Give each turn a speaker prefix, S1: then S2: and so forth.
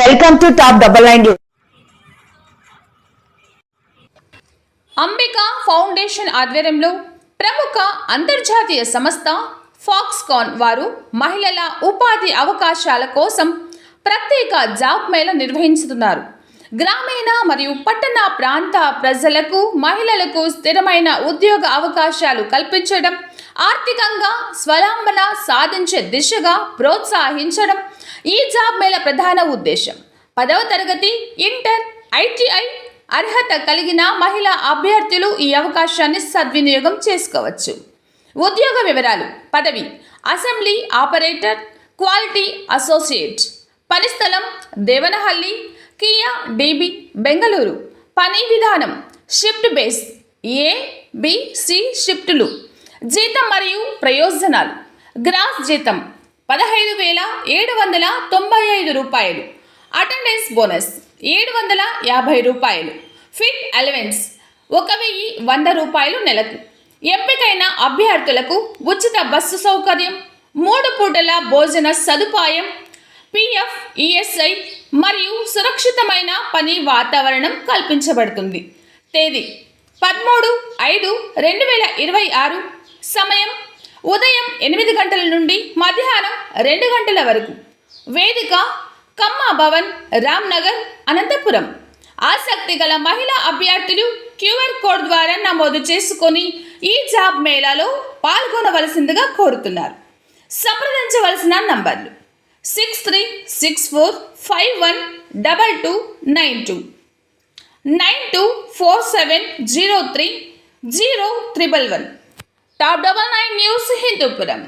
S1: Welcome to top double nine news.
S2: Ambika foundation ఆధ్వర్యంలో ప్రముఖ అంతర్జాతీయ సంస్థ ఫాక్స్కాన్ వారు మహిళల ఉపాధి అవకాశాల కోసం ప్రత్యేక జాబ్ మేళా నిర్వహిస్తున్నారు. గ్రామీణ మరియు పట్టణ ప్రాంత ప్రజలకు మహిళలకు స్థిరమైన ఉద్యోగ అవకాశాలు కల్పించడం, ఆర్థికంగా స్వలంబన సాధించే దిశగా ప్రోత్సహించడం ఈ జాబ్ మేళా ప్రధాన ఉద్దేశం. 10వ తరగతి, ఇంటర్, ఐటీఐ అర్హత కలిగిన మహిళా అభ్యర్థులు ఈ అవకాశాన్ని సద్వినియోగం చేసుకోవచ్చు. ఉద్యోగ వివరాలు: పదవి అసెంబ్లీ ఆపరేటర్, క్వాలిటీ అసోసియేట్. పని స్థలం దేవనహల్లి, కియా డీబీ, బెంగళూరు. పని విధానం షిఫ్ట్ బేస్, ఏ, బి, సి షిఫ్టులు. జీతం మరియు ప్రయోజనాలు: గ్రాస్ జీతం 15,795 రూపాయలు. అటెండెన్స్ బోనస్ 750 రూపాయలు. ఫిట్ అలవెన్స్ 1,100 రూపాయలు నెలకు. ఎంపికైన అభ్యర్థులకు ఉచిత బస్సు సౌకర్యం, 3 పూటల భోజన సదుపాయం, పిఎఫ్, ఈఎస్ఐ మరియు సురక్షితమైన పని వాతావరణం కల్పించబడుతుంది. తేదీ 13/5/2026. సమయం ఉదయం 8 గంటల నుండి మధ్యాహ్నం 2 గంటల వరకు. వేదిక కమ్మా భవన్, రామ్నగర్, అనంతపురం. ఆసక్తి గల మహిళా అభ్యర్థులు క్యూఆర్ కోడ్ ద్వారా నమోదు చేసుకొని ఈ జాబ్ మేళాలో పాల్గొనవలసిందిగా కోరుతున్నారు. సంప్రదించవలసిన నంబర్లు 6364512292, 924703 011. Top 99 news Hindupuram.